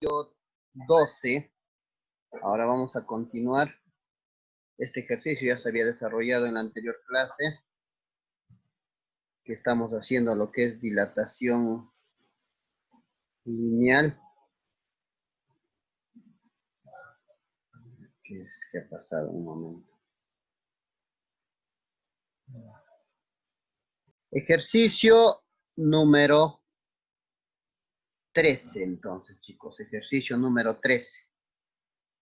12. Ahora vamos a continuar. Este ejercicio ya se había desarrollado en la anterior clase, que estamos haciendo lo que es dilatación lineal. ¿Qué ha pasado? Un momento. Ejercicio número 13, entonces, chicos. Ejercicio número 13.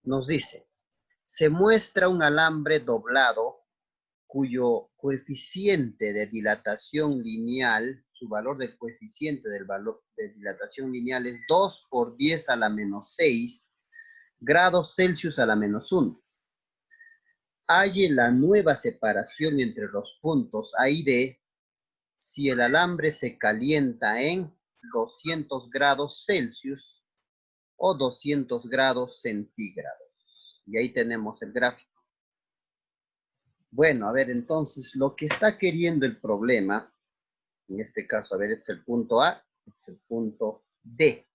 Nos dice, se muestra un alambre doblado cuyo coeficiente de dilatación lineal, su valor del coeficiente del valor de dilatación lineal es 2 por 10 a la menos 6 grados Celsius a la menos 1. Halle la nueva separación entre los puntos A y D si el alambre se calienta en 200 grados Celsius o 200 grados centígrados. Y ahí tenemos el gráfico. Bueno, a ver, entonces, lo que está queriendo el problema, en este caso, a ver, este es el punto A, este es el punto D.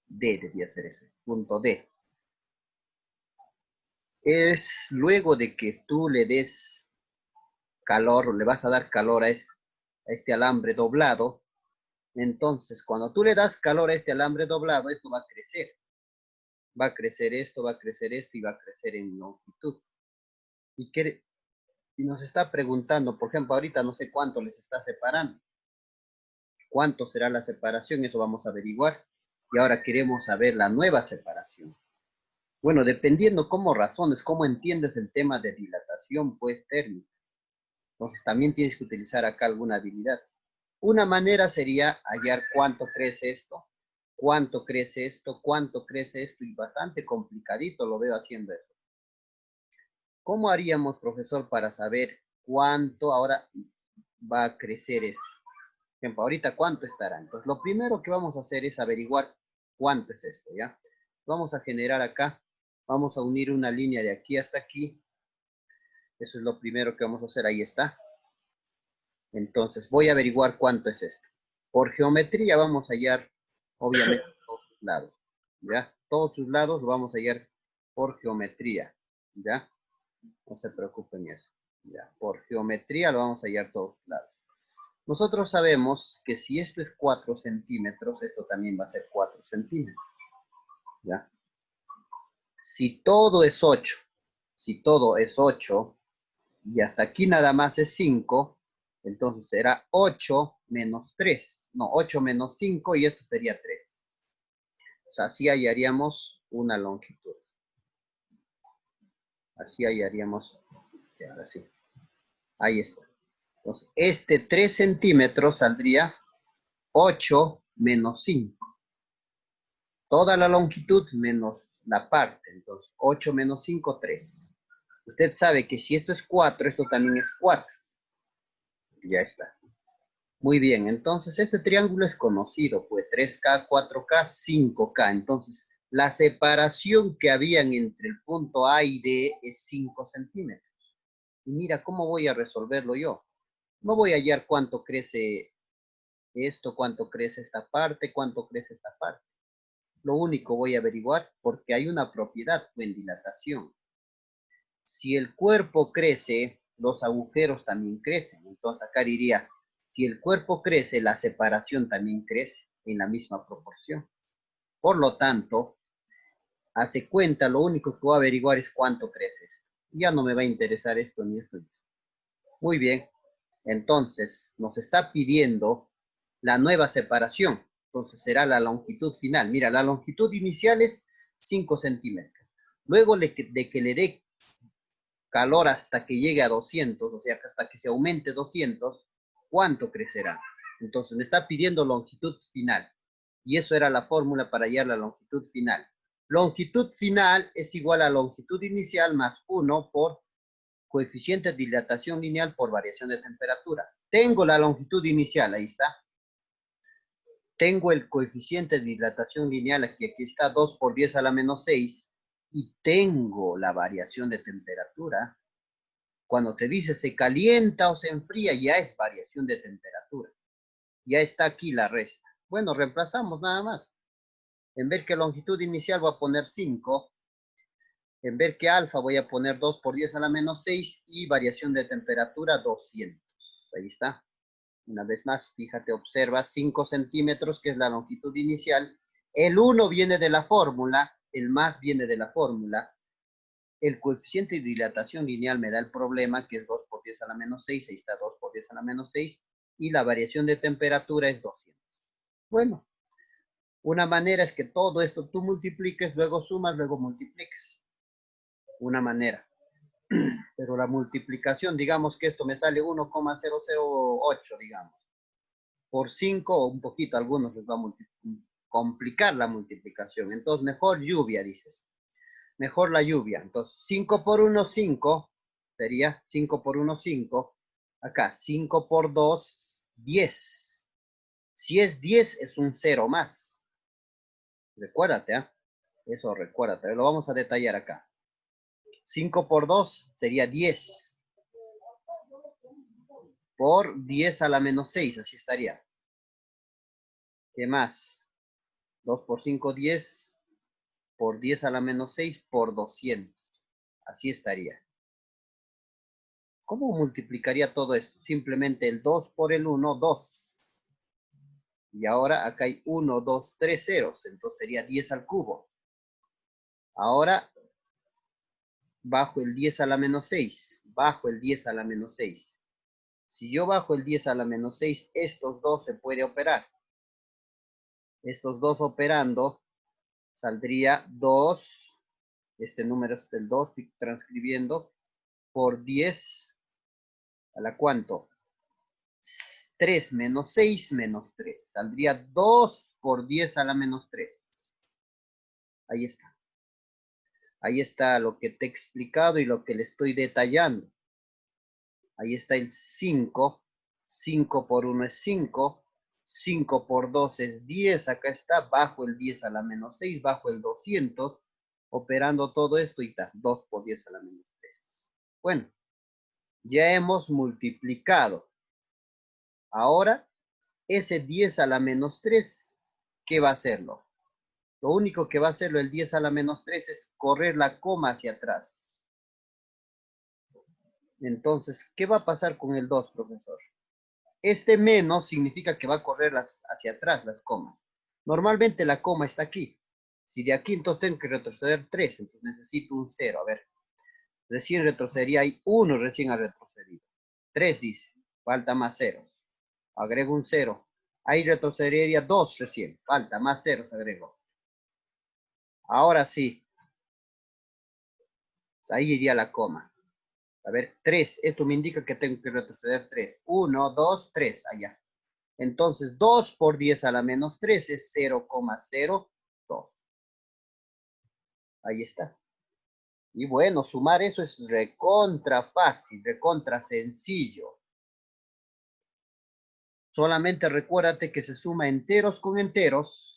D debía ser ese, punto D. Es luego de que tú le des calor, le vas a dar calor a este alambre doblado, entonces, cuando tú le das calor a este alambre doblado, esto va a crecer. Va a crecer esto, va a crecer esto y va a crecer en longitud. Y nos está preguntando, por ejemplo, ahorita no sé cuánto les está separando. ¿Cuánto será la separación? Eso vamos a averiguar. Y ahora queremos saber la nueva separación. Bueno, dependiendo cómo razones, cómo entiendes el tema de dilatación, pues, térmica. Entonces, también tienes que utilizar acá alguna habilidad. Una manera sería hallar cuánto crece esto, cuánto crece esto, cuánto crece esto, y bastante complicadito lo veo haciendo eso. ¿Cómo haríamos, profesor, para saber cuánto ahora va a crecer esto? Por ejemplo, ahorita cuánto estará. Entonces, lo primero que vamos a hacer es averiguar cuánto es esto, ¿ya? Vamos a generar acá, vamos a unir una línea de aquí hasta aquí. Eso es lo primero que vamos a hacer, ahí está. Entonces, voy a averiguar cuánto es esto. Por geometría vamos a hallar, obviamente, todos sus lados, ¿ya? Todos sus lados lo vamos a hallar por geometría, ¿ya? No se preocupen eso, ¿ya? Por geometría lo vamos a hallar todos sus lados. Nosotros sabemos que si esto es 4 centímetros, esto también va a ser 4 centímetros, ¿ya? Si todo es 8, y hasta aquí nada más es 5, entonces será 8 menos 3. No, 8 menos 5 y esto sería 3. O sea, así hallaríamos una longitud. Así hallaríamos, ahora sí. Ahí está. Entonces, este 3 centímetros saldría 8 menos 5. Toda la longitud menos la parte. Entonces, 8 menos 5, 3. Usted sabe que si esto es 4, esto también es 4. Ya está. Muy bien, entonces este triángulo es conocido, pues 3K, 4K, 5K. Entonces, la separación que habían entre el punto A y D es 5 centímetros. Y mira, ¿cómo voy a resolverlo yo? No voy a hallar cuánto crece esto, cuánto crece esta parte, cuánto crece esta parte. Lo único voy a averiguar, porque hay una propiedad en dilatación. Si el cuerpo crece, los agujeros también crecen. Entonces acá diría, si el cuerpo crece, la separación también crece en la misma proporción. Por lo tanto, hace cuenta, lo único que voy a averiguar es cuánto crece. Ya no me va a interesar esto ni esto. Muy bien. Entonces, nos está pidiendo la nueva separación. Entonces, será la longitud final. Mira, la longitud inicial es 5 centímetros. Luego de que le dé calor hasta que llegue a 200, o sea, hasta que se aumente 200, ¿cuánto crecerá? Entonces, me está pidiendo longitud final. Y eso era la fórmula para hallar la longitud final. Longitud final es igual a longitud inicial más 1 por coeficiente de dilatación lineal por variación de temperatura. Tengo la longitud inicial, ahí está. Tengo el coeficiente de dilatación lineal, aquí está 2 por 10 a la menos 6. Y tengo la variación de temperatura. Cuando te dice se calienta o se enfría, ya es variación de temperatura. Ya está aquí la resta. Bueno, reemplazamos nada más. En ver que longitud inicial voy a poner 5. En ver que alfa voy a poner 2 por 10 a la menos 6 y variación de temperatura 200. Ahí está. Una vez más, fíjate, observa 5 centímetros, que es la longitud inicial. El 1 viene de la fórmula, el más viene de la fórmula. El coeficiente de dilatación lineal me da el problema, que es 2 por 10 a la menos 6. Ahí está 2 por 10 a la menos 6. Y la variación de temperatura es 200. Bueno, una manera es que todo esto tú multipliques, luego sumas, luego multipliques. Una manera. Pero la multiplicación, digamos que esto me sale 1,008, digamos. Por 5 o un poquito, algunos les va a complicar la multiplicación. Entonces, mejor lluvia, dices. Mejor la lluvia. Entonces, 5 por 1, 5. Sería 5 por 1, 5. Acá, 5 por 2, 10. Si es 10, es un 0 más. Recuérdate, ¿eh? Eso recuérdate. Lo vamos a detallar acá. 5 por 2 sería 10. Por 10 a la menos 6, así estaría. ¿Qué más? 2 por 5, 10. Por 10 a la menos 6 por 200. Así estaría. ¿Cómo multiplicaría todo esto? Simplemente el 2 por el 1, 2. Y ahora acá hay 1, 2, 3 ceros. Entonces sería 10 al cubo. Ahora bajo el 10 a la menos 6. Bajo el 10 a la menos 6. Si yo bajo el 10 a la menos 6, estos dos se puede operar. Estos dos operando, saldría 2. Este número es el 2, estoy transcribiendo. Por 10 a la cuánto. 3 menos 6 menos 3. Saldría 2 por 10 a la menos 3. Ahí está. Ahí está lo que te he explicado y lo que le estoy detallando. Ahí está el 5. 5 por 1 es 5. 5 por 2 es 10. Acá está, bajo el 10 a la menos 6, bajo el 200. Operando todo esto y está, 2 por 10 a la menos 3. Bueno, ya hemos multiplicado. Ahora, ese 10 a la menos 3, ¿qué va a hacerlo? Lo único que va a hacerlo el 10 a la menos 3 es correr la coma hacia atrás. Entonces, ¿qué va a pasar con el 2, profesor? Este menos significa que va a correr hacia atrás las comas. Normalmente la coma está aquí. Si de aquí, entonces tengo que retroceder 3. Entonces necesito un 0. A ver, recién retrocedería. Hay 1 recién ha retrocedido. 3 dice. Falta más ceros. Agrego un 0. Ahí retrocedería 2 recién. Falta más ceros, agrego. Ahora sí. Ahí iría la coma. A ver, 3. Esto me indica que tengo que retroceder 3. 1, 2, 3. Allá. Entonces, 2 por 10 a la menos 3 es 0,02. Ahí está. Y bueno, sumar eso es recontra fácil, recontra sencillo. Solamente recuérdate que se suma enteros con enteros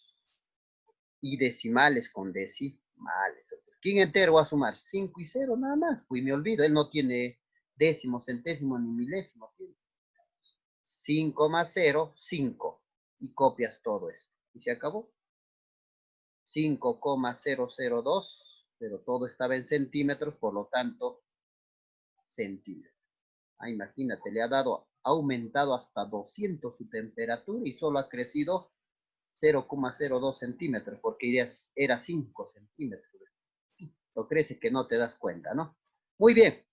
y decimales con decimales. ¿Quién entero va a sumar? 5 y 0 nada más. Pues me olvido, él no tiene décimo, centésimo ni milésimo. 5 más 0, 5. Y copias todo eso. Y se acabó. 5,002, pero todo estaba en centímetros, por lo tanto, centímetros. Imagínate, le ha aumentado hasta 200 su temperatura y solo ha crecido 0,02 centímetros, porque era 5 centímetros. Lo crece que no te das cuenta, ¿no? Muy bien,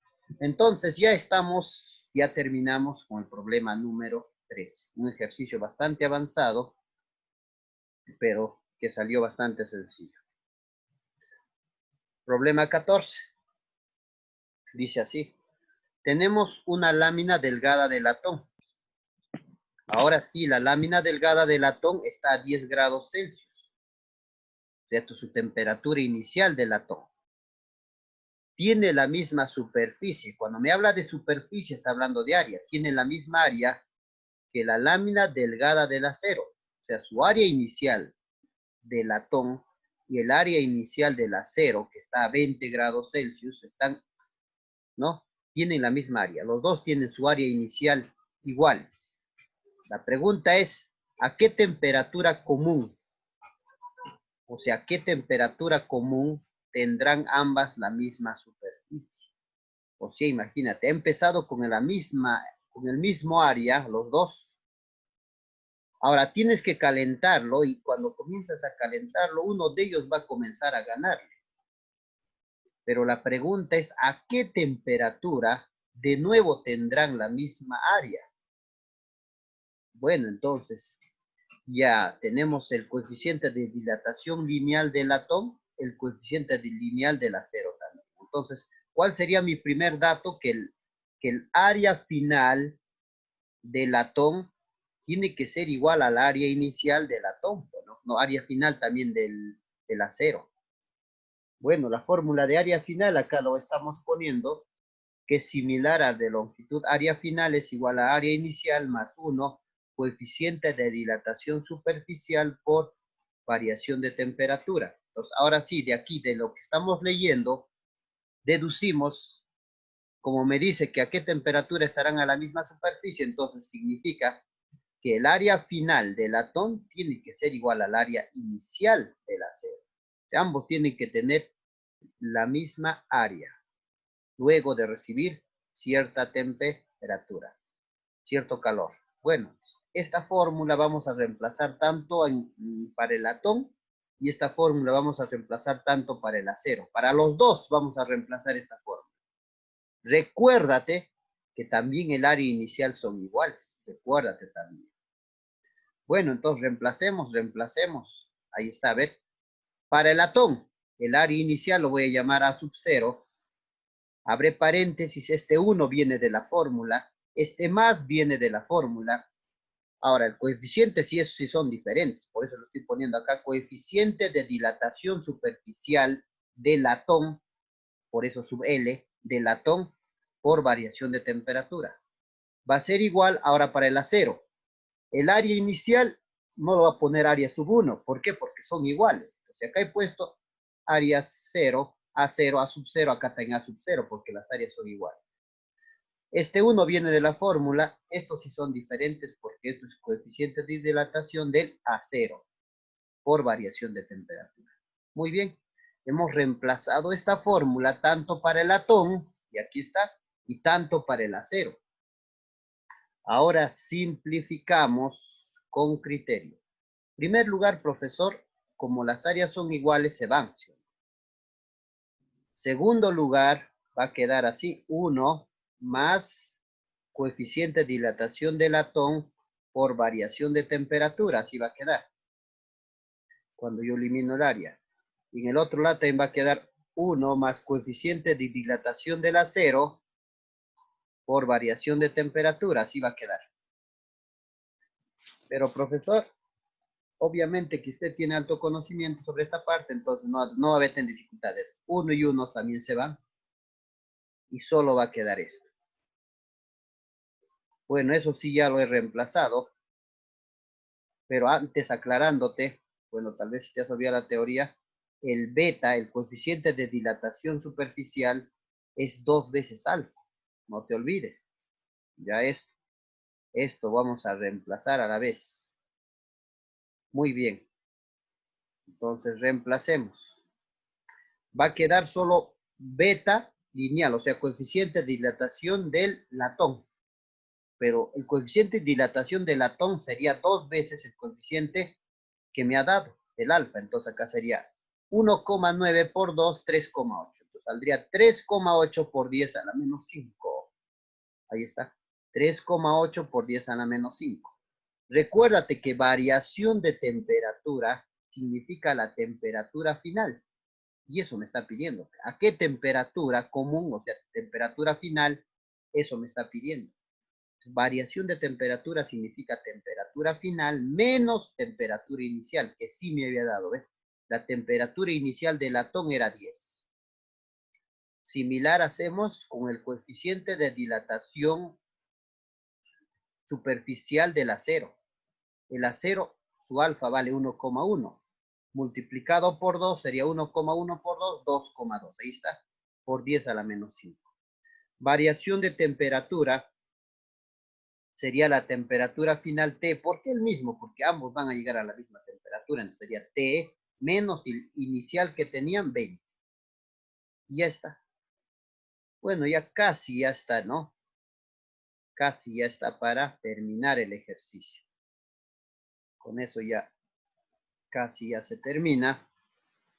entonces ya terminamos con el problema número 3. Un ejercicio bastante avanzado, pero que salió bastante sencillo. Problema 14. Dice así. Tenemos una lámina delgada de latón. Ahora sí, la lámina delgada de latón está a 10 grados Celsius. Esto es su temperatura inicial del latón. Tiene la misma superficie. Cuando me habla de superficie, está hablando de área. Tiene la misma área que la lámina delgada del acero. O sea, su área inicial del latón y el área inicial del acero, que está a 20 grados Celsius, están, ¿no? Tienen la misma área. Los dos tienen su área inicial iguales. La pregunta es, ¿a qué temperatura común O sea, ¿qué temperatura común tendrán ambas la misma superficie? O sea, imagínate, he empezado con el mismo área, los dos. Ahora tienes que calentarlo y cuando comienzas a calentarlo, uno de ellos va a comenzar a ganarle. Pero la pregunta es, ¿a qué temperatura de nuevo tendrán la misma área? Bueno, entonces ya tenemos el coeficiente de dilatación lineal del latón, el coeficiente lineal del acero también. Entonces, ¿cuál sería mi primer dato? Que el área final del latón tiene que ser igual al área inicial del latón, ¿no? No, área final también del acero. Bueno, la fórmula de área final acá lo estamos poniendo, que es similar al de longitud. Área final es igual a área inicial más 1, coeficiente de dilatación superficial por variación de temperatura. Entonces, ahora sí, de aquí, de lo que estamos leyendo, deducimos, como me dice que a qué temperatura estarán a la misma superficie, entonces significa que el área final del latón tiene que ser igual al área inicial del acero. Ambos tienen que tener la misma área, luego de recibir cierta temperatura, cierto calor. Bueno, esta fórmula vamos a reemplazar tanto para el latón y esta fórmula vamos a reemplazar tanto para el acero. Para los dos vamos a reemplazar esta fórmula. Recuérdate que también el área inicial son iguales. Recuérdate también. Bueno, entonces reemplacemos. Ahí está, a ver. Para el latón, el área inicial lo voy a llamar A sub 0. Abre paréntesis, este 1 viene de la fórmula, este más viene de la fórmula. Ahora, el coeficiente sí son diferentes, por eso lo estoy poniendo acá, coeficiente de dilatación superficial del latón, por eso sub L, del latón por variación de temperatura. Va a ser igual ahora para el acero. El área inicial no lo va a poner área sub 1, ¿por qué? Porque son iguales. Entonces acá he puesto área 0, A0, A sub 0, acá está en A sub 0, porque las áreas son iguales. Este 1 viene de la fórmula, estos sí son diferentes porque esto es coeficiente de dilatación del acero por variación de temperatura. Muy bien, hemos reemplazado esta fórmula tanto para el latón, y aquí está, y tanto para el acero. Ahora simplificamos con criterio. En primer lugar, profesor, como las áreas son iguales, se van. Segundo lugar, va a quedar así, 1 más coeficiente de dilatación del latón por variación de temperatura, así va a quedar. Cuando yo elimino el área. Y en el otro lado también va a quedar 1 más coeficiente de dilatación del acero por variación de temperatura, así va a quedar. Pero profesor, obviamente que usted tiene alto conocimiento sobre esta parte, entonces no va a haber dificultades. 1 y 1 también se van. Y solo va a quedar esto. Bueno, eso sí ya lo he reemplazado. Pero antes aclarándote, bueno, tal vez te has olvidado la teoría, el beta, el coeficiente de dilatación superficial, es 2 veces alfa. No te olvides. Ya esto vamos a reemplazar a la vez. Muy bien. Entonces reemplacemos. Va a quedar solo beta lineal, o sea, coeficiente de dilatación del latón. Pero el coeficiente de dilatación del latón sería 2 veces el coeficiente que me ha dado el alfa. Entonces acá sería 1,9 por 2, 3,8. Entonces saldría 3,8 por 10 a la menos 5. Ahí está. 3,8 por 10 a la menos 5. Recuérdate que variación de temperatura significa la temperatura final. Y eso me está pidiendo. ¿A qué temperatura común, o sea, temperatura final, eso me está pidiendo? Variación de temperatura significa temperatura final menos temperatura inicial, que sí me había dado, ¿ves? La temperatura inicial del latón era 10. Similar hacemos con el coeficiente de dilatación superficial del acero. El acero, su alfa vale 1,1. Multiplicado por 2 sería 1,1 por 2, 2,2. Ahí está, por 10 a la menos 5. Variación de temperatura sería la temperatura final T. ¿Por qué el mismo? Porque ambos van a llegar a la misma temperatura. Entonces sería T menos el inicial que tenían, 20. Y ya está. Bueno, ya casi ya está, ¿no? Casi ya está para terminar el ejercicio. Con eso ya casi ya se termina.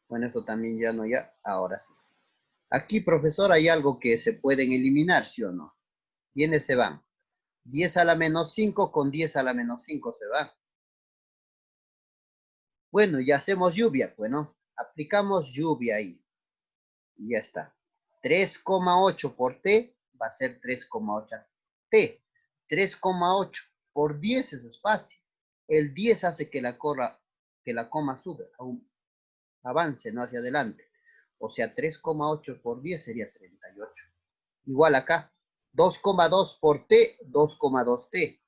Bueno, esto también ya no, ya, ahora sí. Aquí, profesor, hay algo que se pueden eliminar, ¿sí o no? ¿Quiénes se van? 10 a la menos 5 con 10 a la menos 5 se va. Bueno, ya hacemos lluvia, pues, ¿no? Aplicamos lluvia ahí. Y ya está. 3,8 por t va a ser 3,8 t. 3,8 por 10, eso es fácil. El 10 hace que la coma suba, avance, no hacia adelante. O sea, 3,8 por 10 sería 38. Igual acá, 2,2 por t, 2,2t.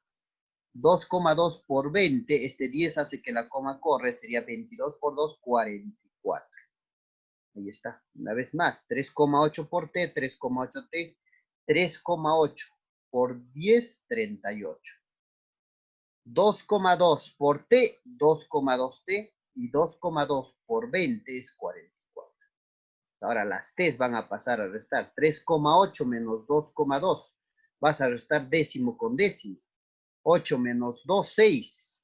2,2 por 20, este 10 hace que la coma corre, sería 22 por 2, 44. Ahí está, una vez más, 3,8 por t, 3,8t, 3,8 por 10, 38. 2,2 por t, 2,2t, y 2,2 por 20 es 44. Ahora las t's van a pasar a restar. 3,8 menos 2,2. Vas a restar décimo con décimo. 8 menos 2, 6.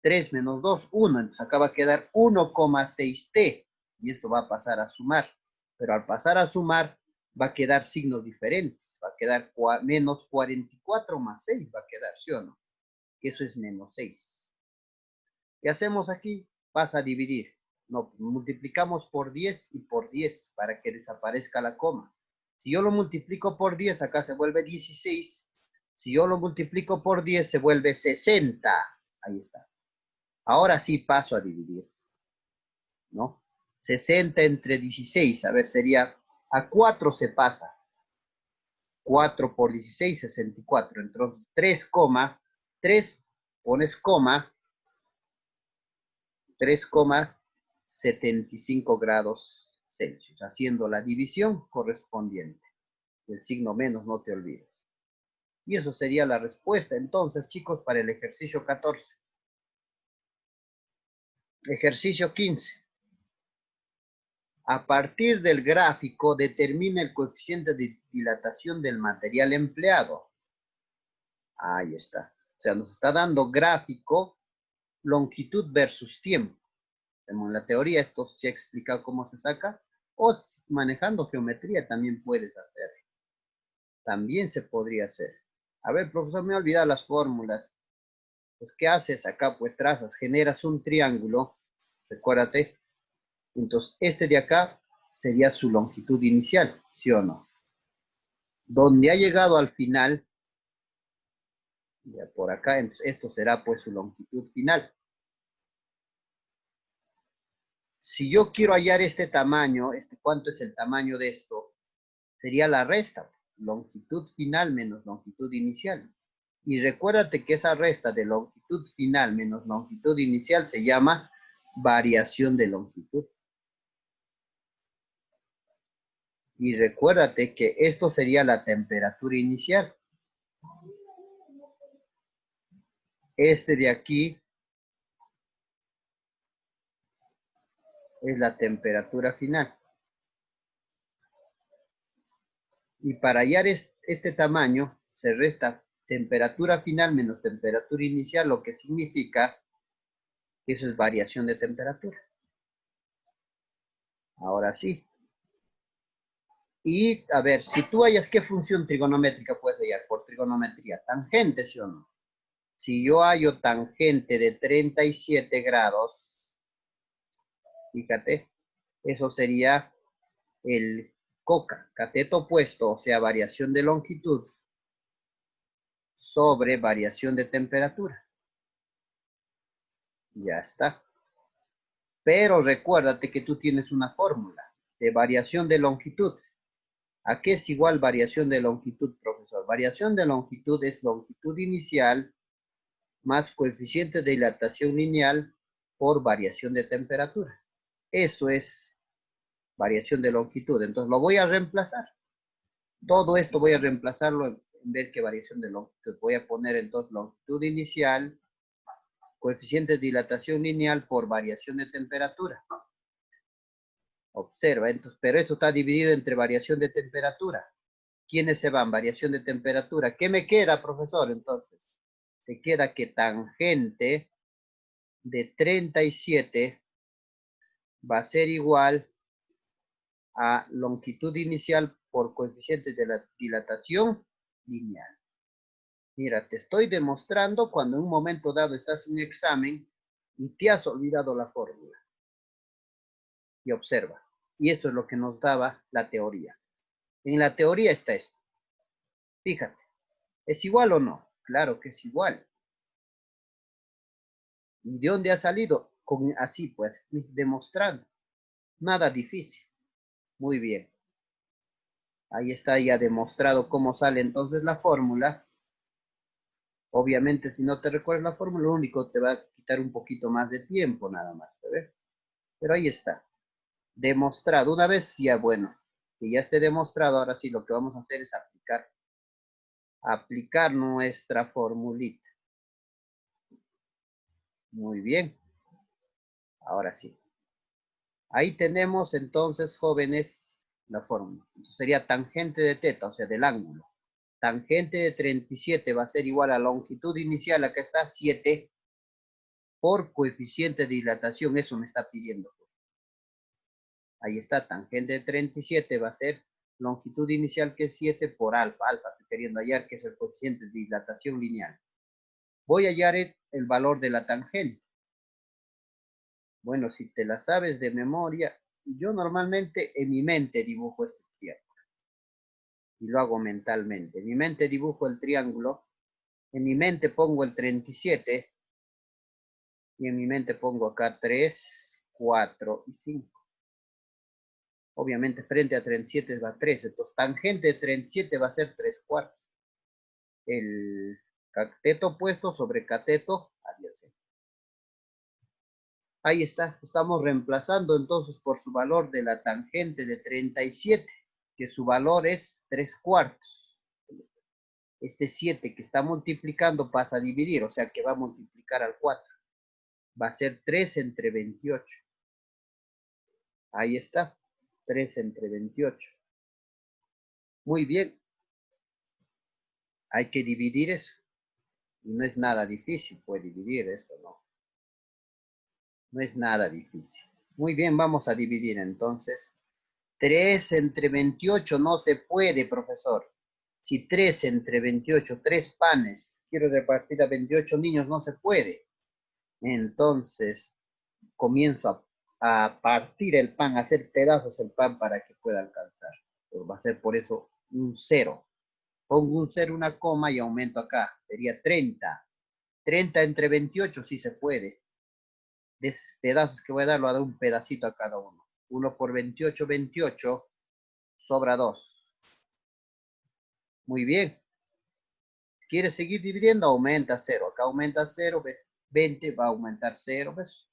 3 menos 2, 1. Entonces acá va a quedar 1,6t. Y esto va a pasar a sumar. Pero al pasar a sumar, va a quedar signos diferentes. Va a quedar menos 44 más 6. Va a quedar, ¿sí o no? Que eso es menos 6. ¿Qué hacemos aquí? Pasa a dividir. No, multiplicamos por 10 y por 10 para que desaparezca la coma. Si yo lo multiplico por 10, acá se vuelve 16. Si yo lo multiplico por 10, se vuelve 60. Ahí está. Ahora sí paso a dividir, ¿no? 60 entre 16, a ver, sería, a 4 se pasa. 4 por 16, 64. Entonces, 3, pones coma, 3,75 grados Celsius, haciendo la división correspondiente. El signo menos, no te olvides. Y eso sería la respuesta, entonces, chicos, para el ejercicio 14. Ejercicio 15. A partir del gráfico, determina el coeficiente de dilatación del material empleado. Ahí está. O sea, nos está dando gráfico, longitud versus tiempo. En la teoría esto se ha explicado cómo se saca, o manejando geometría también puedes hacer. También se podría hacer. A ver, profesor, me he olvidado las fórmulas. Pues, ¿qué haces acá? Pues trazas, generas un triángulo, recuérdate. Entonces, este de acá sería su longitud inicial, ¿sí o no? Donde ha llegado al final, ya por acá, esto será pues su longitud final. Si yo quiero hallar este tamaño, ¿cuánto es el tamaño de esto? Sería la resta, longitud final menos longitud inicial. Y recuérdate que esa resta de longitud final menos longitud inicial se llama variación de longitud. Y recuérdate que esto sería la temperatura inicial. Este de aquí es la temperatura final. Y para hallar este tamaño, se resta temperatura final menos temperatura inicial, lo que significa que eso es variación de temperatura. Ahora sí. Y a ver, si tú hallas qué función trigonométrica puedes hallar por trigonometría, tangente, ¿sí o no? Si yo hallo tangente de 37 grados, fíjate, eso sería el cateto opuesto, o sea, variación de longitud sobre variación de temperatura. Ya está. Pero recuérdate que tú tienes una fórmula de variación de longitud. ¿A qué es igual variación de longitud, profesor? Variación de longitud es longitud inicial más coeficiente de dilatación lineal por variación de temperatura. Eso es variación de longitud. Entonces lo voy a reemplazar. Todo esto voy a reemplazarlo en vez que variación de longitud. Voy a poner entonces longitud inicial coeficiente de dilatación lineal por variación de temperatura. Observa, entonces, pero esto está dividido entre variación de temperatura. ¿Quiénes se van? Variación de temperatura. ¿Qué me queda, profesor? Entonces, se queda que tangente de 37 va a ser igual a longitud inicial por coeficiente de la dilatación lineal. Mira, te estoy demostrando cuando en un momento dado estás en un examen y te has olvidado la fórmula. Y observa. Y esto es lo que nos daba la teoría. En la teoría está esto. Fíjate, ¿es igual o no? Claro que es igual. ¿Y de dónde ha salido? Así pues, demostrando. Nada difícil. Muy bien. Ahí está ya demostrado cómo sale entonces la fórmula. Obviamente, si no te recuerdas la fórmula, lo único te va a quitar un poquito más de tiempo nada más. ¿Ves? Pero ahí está. Demostrado. Una vez ya, bueno, que ya esté demostrado, ahora sí lo que vamos a hacer es aplicar nuestra formulita. Muy bien. Ahora sí. Ahí tenemos entonces, jóvenes, la fórmula. Entonces sería tangente de teta, o sea, del ángulo. Tangente de 37 va a ser igual a longitud inicial, acá está 7, por coeficiente de dilatación, eso me está pidiendo. Ahí está, tangente de 37 va a ser longitud inicial que es 7 por alfa. Alfa estoy queriendo hallar que es el coeficiente de dilatación lineal. Voy a hallar el valor de la tangente. Bueno, si te la sabes de memoria, yo normalmente en mi mente dibujo este triángulo. Y lo hago mentalmente. En mi mente dibujo el triángulo. En mi mente pongo el 37. Y en mi mente pongo acá 3, 4 y 5. Obviamente frente a 37 va 3. Entonces tangente de 37 va a ser 3 cuartos. El cateto opuesto sobre cateto adyacente. Ahí está. Estamos reemplazando entonces por su valor de la tangente de 37. Que su valor es 3 cuartos. Este 7 que está multiplicando pasa a dividir. O sea que va a multiplicar al 4. Va a ser 3 entre 28. Ahí está. 3 entre 28. Muy bien. Hay que dividir eso. Y no es nada difícil, pues dividir eso, ¿no? No es nada difícil. Muy bien, vamos a dividir entonces. 3 entre 28 no se puede, profesor. Si 3 entre 28, 3 panes, quiero repartir a 28 niños, no se puede. Entonces, comienzo a partir el pan, a hacer pedazos el pan para que pueda alcanzar. Pero va a ser por eso un 0. Pongo un 0, una coma y aumento acá. Sería 30. 30 entre 28 sí se puede. De esos pedazos que voy a dar, lo voy a dar un pedacito a cada uno. 1 por 28, 28. Sobra 2. Muy bien. ¿Quieres seguir dividiendo? Aumenta 0. Acá aumenta 0. 20 va a aumentar 0. ¿Ves?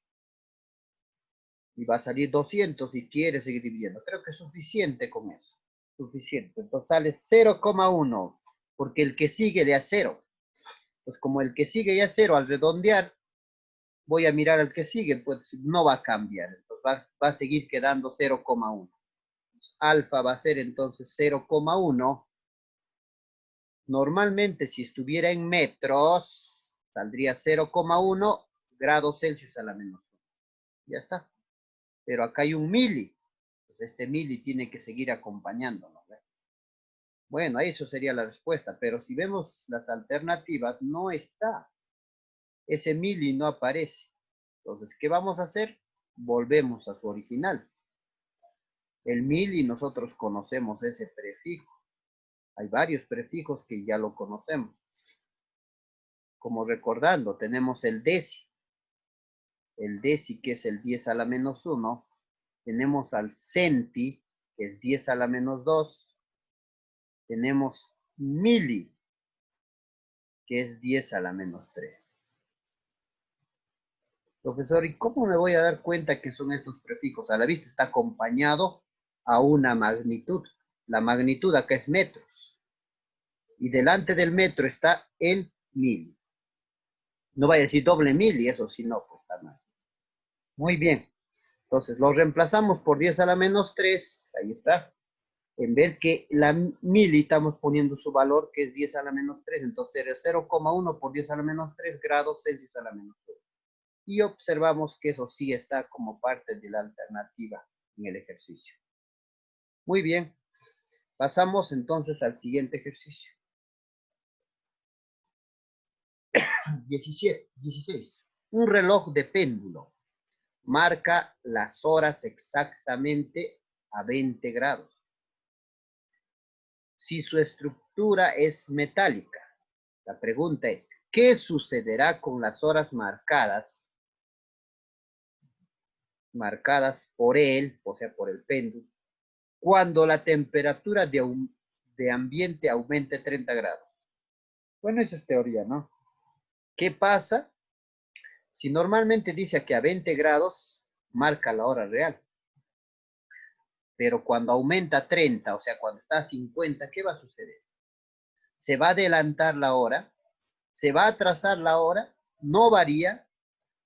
Y va a salir 200 si quieres seguir dividiendo. Creo que es suficiente con eso. Suficiente. Entonces sale 0,1. Porque el que sigue le da 0. Entonces como el que sigue ya es 0, al redondear, voy a mirar al que sigue, pues no va a cambiar. Entonces va a seguir quedando 0,1. Alfa va a ser entonces 0,1. Normalmente si estuviera en metros, saldría 0,1 grados Celsius a la menos 1. Ya está. Pero acá hay un mili. Pues este mili tiene que seguir acompañándonos. ¿Ve? Bueno, eso sería la respuesta. Pero si vemos las alternativas, no está. Ese mili no aparece. Entonces, ¿qué vamos a hacer? Volvemos a su original. El mili nosotros conocemos ese prefijo. Hay varios prefijos que ya lo conocemos. Como recordando, tenemos el deci. El deci que es el 10 a la menos 1. Tenemos al centi, que es 10 a la menos 2. Tenemos mili, que es 10 a la menos 3. Profesor, ¿y cómo me voy a dar cuenta que son estos prefijos? A la vista está acompañado a una magnitud. La magnitud acá es metros. Y delante del metro está el mili. No vaya a decir doble mil y eso sí no, pues está mal. Muy bien. Entonces, lo reemplazamos por 10 a la menos 3. Ahí está. En ver que la mili estamos poniendo su valor, que es 10 a la menos 3. Entonces, es 0,1 por 10 a la menos 3 grados Celsius a la menos 3. Y observamos que eso sí está como parte de la alternativa en el ejercicio. Muy bien. Pasamos entonces al siguiente ejercicio. 16. Un reloj de péndulo marca las horas exactamente a 20 grados. Si su estructura es metálica, la pregunta es, ¿qué sucederá con las horas marcadas por él, o sea, por el péndulo, cuando la temperatura de ambiente aumente 30 grados? Bueno, esa es teoría, ¿no? ¿Qué pasa si normalmente dice que a 20 grados marca la hora real? Pero cuando aumenta a 30, o sea, cuando está a 50, ¿qué va a suceder? Se va a adelantar la hora, se va a atrasar la hora, no varía,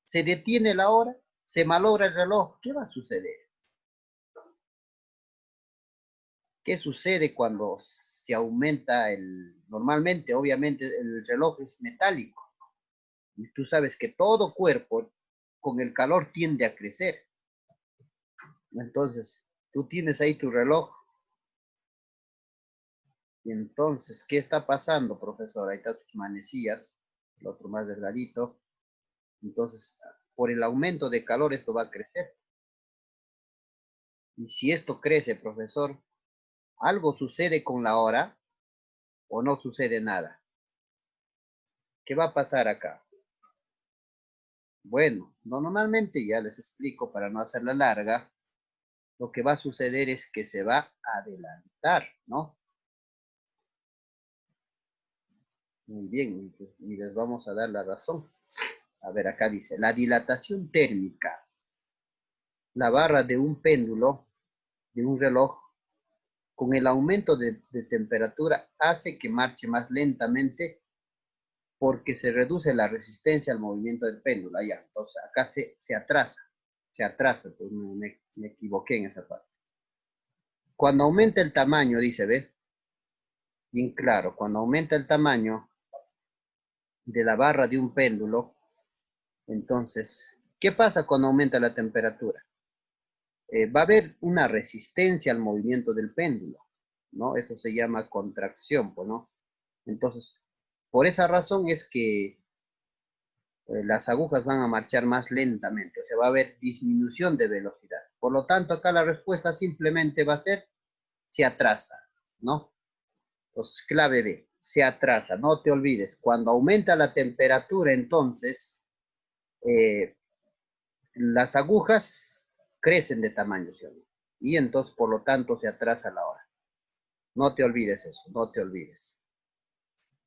se detiene la hora, se malogra el reloj. ¿Qué va a suceder? ¿Qué sucede cuando se aumenta normalmente, obviamente, el reloj es metálico? Y tú sabes que todo cuerpo con el calor tiende a crecer. Entonces, tú tienes ahí tu reloj. Y entonces, ¿qué está pasando, profesor? Ahí están sus manecillas, el otro más delgadito. Entonces, por el aumento de calor, esto va a crecer. Y si esto crece, profesor, ¿algo sucede con la hora o no sucede nada? ¿Qué va a pasar acá? Bueno, normalmente ya les explico para no hacerla larga, lo que va a suceder es que se va a adelantar, ¿no? Muy bien, y les vamos a dar la razón. A ver, acá dice, la dilatación térmica, la barra de un péndulo, de un reloj, con el aumento de temperatura hace que marche más lentamente porque se reduce la resistencia al movimiento del péndulo. Allá, entonces acá se atrasa, pues me equivoqué en esa parte. Cuando aumenta el tamaño, dice, ¿ves? Bien claro, cuando aumenta el tamaño de la barra de un péndulo, entonces, ¿qué pasa cuando aumenta la temperatura? Va a haber una resistencia al movimiento del péndulo, ¿no? Eso se llama contracción, pues, ¿no? Entonces, por esa razón es que las agujas van a marchar más lentamente, o sea, va a haber disminución de velocidad. Por lo tanto, acá la respuesta simplemente va a ser, se atrasa, ¿no? Entonces, clave B, se atrasa, no te olvides, cuando aumenta la temperatura, entonces, eh, las agujas crecen de tamaño, ¿sí o no? Y entonces, por lo tanto, se atrasa la hora. No te olvides eso, no te olvides.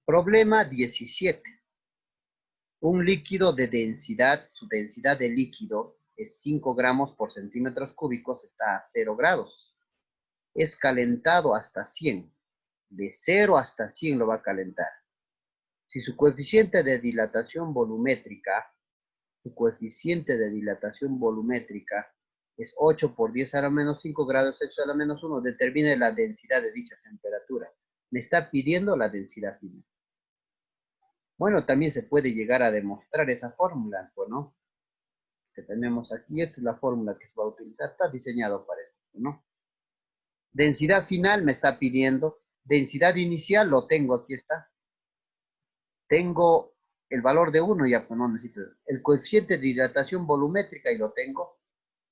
Problema 17. Un líquido de densidad, su densidad de líquido es 5 gramos por centímetros cúbicos, está a 0 grados. Es calentado hasta 100. De 0 hasta 100 lo va a calentar. Si su coeficiente de dilatación volumétrica, es 8 por 10 a la menos 5 grados Celsius a la menos 1, determine la densidad de dicha temperatura. Me está pidiendo la densidad final. Bueno, también se puede llegar a demostrar esa fórmula, ¿no? Que tenemos aquí, esta es la fórmula que se va a utilizar, está diseñado para esto, ¿no? Densidad final me está pidiendo, densidad inicial lo tengo, aquí está. Tengo el valor de 1, ya pues no necesito. El coeficiente de dilatación volumétrica y lo tengo.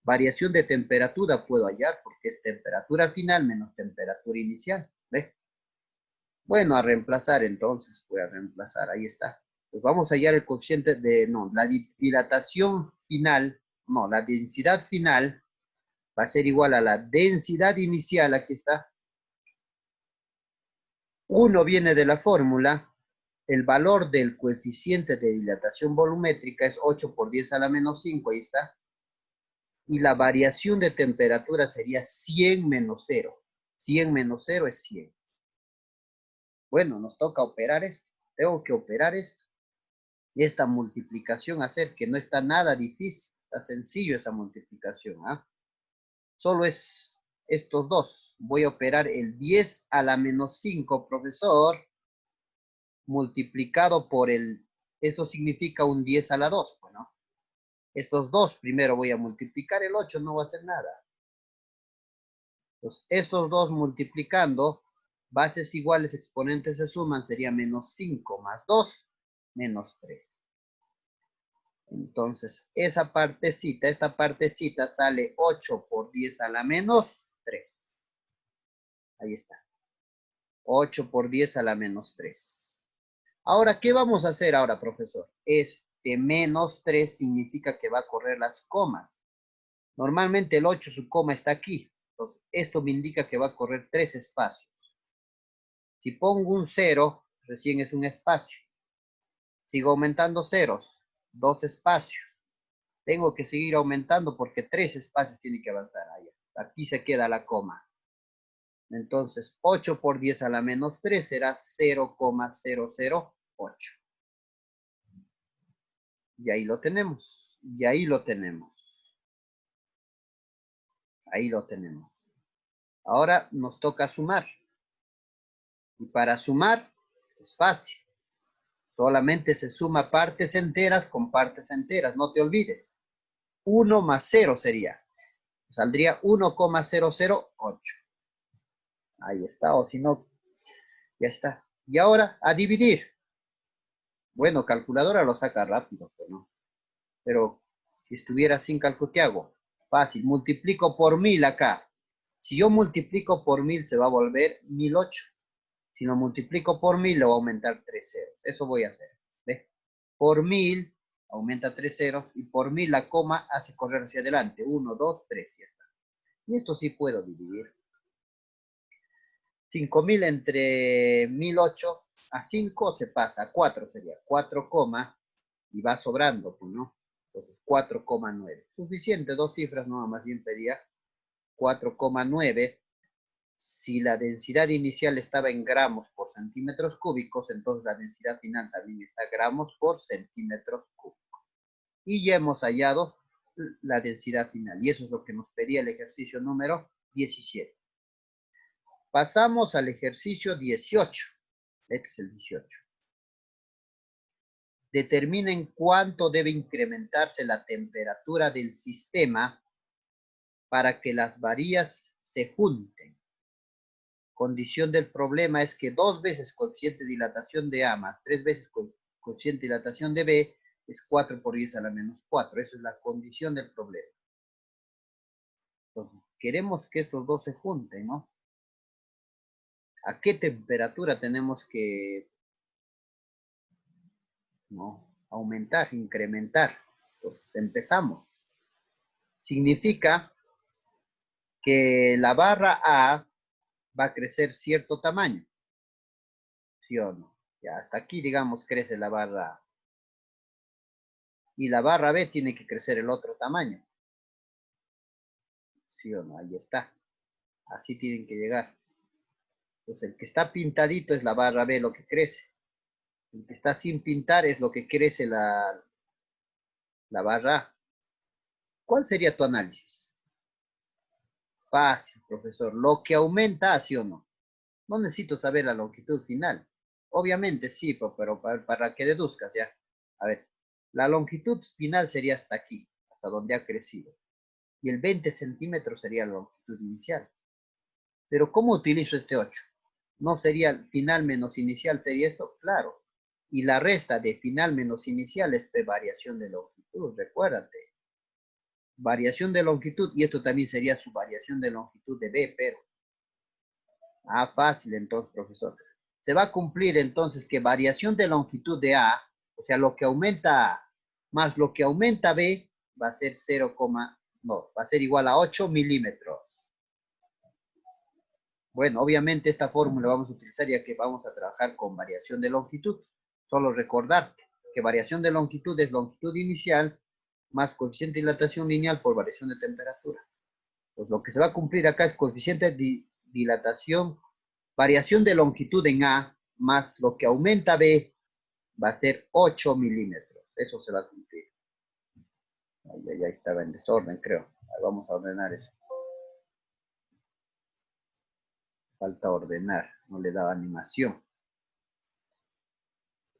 Variación de temperatura puedo hallar porque es temperatura final menos temperatura inicial, ¿ves? Bueno, a reemplazar entonces, voy a reemplazar, ahí está. Pues vamos a hallar el coeficiente de, no, la dilatación final, no, la densidad final va a ser igual a la densidad inicial, aquí está. 1 viene de la fórmula, el valor del coeficiente de dilatación volumétrica es 8 por 10 a la menos 5, ahí está. Y la variación de temperatura sería 100 menos 0. 100 menos 0 es 100. Bueno, nos toca operar esto. Tengo que operar esto. esta multiplicación hacer, que no está nada difícil, está sencillo esa multiplicación, ¿ah? Solo es estos dos. Voy a operar el 10 a la menos 5, profesor, multiplicado por esto significa un 10 a la 2, bueno. Estos dos primero voy a multiplicar, el 8 no va a hacer nada. Entonces, estos dos multiplicando, bases iguales, exponentes se suman, sería menos 5 más 2, menos 3. Entonces, esta partecita sale 8 por 10 a la menos 3. Ahí está. 8 por 10 a la menos 3. Ahora, ¿qué vamos a hacer ahora, profesor? Este menos 3 significa que va a correr las comas. Normalmente el 8, su coma está aquí. Entonces, esto me indica que va a correr 3 espacios. Si pongo un 0, recién es un espacio. Sigo aumentando ceros, 2 espacios. Tengo que seguir aumentando porque 3 espacios tiene que avanzar allá. Aquí se queda la coma. Entonces, 8 por 10 a la menos 3 será 0,008. Y ahí lo tenemos. Y ahí lo tenemos. Ahí lo tenemos. Ahora nos toca sumar. Y para sumar es fácil. Solamente se suma partes enteras con partes enteras. No te olvides. 1 más 0 sería. Saldría 1,008. Ahí está. O si no, ya está. Y ahora a dividir. Bueno, calculadora lo saca rápido, pero no. Pero si estuviera sin cálculo, ¿qué hago? Fácil. Multiplico por 1000 acá. Si yo multiplico por 1000 se va a volver 1008. Si lo multiplico por 1000 le voy a aumentar 3 ceros. Eso voy a hacer. ¿Ves? Por 1000 aumenta 3 ceros y por 1000 la coma hace correr hacia adelante. 1, 2, 3. Ya está. Y esto sí puedo dividir. 5000 entre 1008 a 5 se pasa. A 4 sería 4, y va sobrando, pues, ¿no? Entonces 4,9. Suficiente, dos cifras, no, más bien pedía 4,9. Si la densidad inicial estaba en gramos por centímetros cúbicos, entonces la densidad final también está gramos por centímetros cúbicos. Y ya hemos hallado la densidad final. Y eso es lo que nos pedía el ejercicio número 17. Pasamos al ejercicio 18. Este es el 18. Determinen cuánto debe incrementarse la temperatura del sistema para que las varillas se junten. Condición del problema es que 2 veces coeficiente de dilatación de A más 3 veces coeficiente de dilatación de B es 4 por 10 a la menos 4. Esa es la condición del problema. Entonces, queremos que estos dos se junten, ¿no? ¿A qué temperatura tenemos que aumentar, incrementar? Entonces, empezamos. Significa que la barra A va a crecer cierto tamaño. ¿Sí o no? Ya hasta aquí, digamos, crece la barra A. Y la barra B tiene que crecer el otro tamaño. ¿Sí o no? Ahí está. Así tienen que llegar. Entonces, el que está pintadito es la barra B, lo que crece. El que está sin pintar es lo que crece la barra A. ¿Cuál sería tu análisis? Fácil, profesor. Lo que aumenta, ¿sí o no? No necesito saber la longitud final. Obviamente sí, pero para que deduzcas, ¿ya? A ver, la longitud final sería hasta aquí, hasta donde ha crecido. Y el 20 centímetros sería la longitud inicial. Pero ¿cómo utilizo este 8? ¿No sería final menos inicial? ¿Sería esto? Claro. Y la resta de final menos inicial es variación de longitud, recuérdate. Variación de longitud, y esto también sería su variación de longitud de B, pero... Ah, fácil entonces, profesor. Se va a cumplir entonces que variación de longitud de A, o sea, lo que aumenta A más lo que aumenta B, va a ser va a ser igual a 8 milímetros. Bueno, obviamente esta fórmula vamos a utilizar ya que vamos a trabajar con variación de longitud. Solo recordarte que variación de longitud es longitud inicial más coeficiente de dilatación lineal por variación de temperatura. Pues lo que se va a cumplir acá es coeficiente de dilatación, variación de longitud en A, más lo que aumenta B, va a ser 8 milímetros. Eso se va a cumplir. Ya estaba en desorden, creo. Vamos a ordenar eso. Falta ordenar, no le daba animación.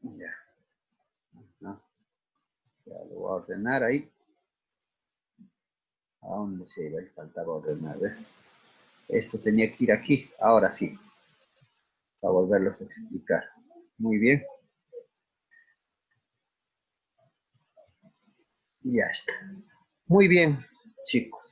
Ya. No. Ya lo voy a ordenar ahí. ¿A dónde se iba? Faltaba ordenar, ¿ves? Esto tenía que ir aquí, ahora sí. Para volverlos a explicar. Muy bien. Ya está. Muy bien, chicos.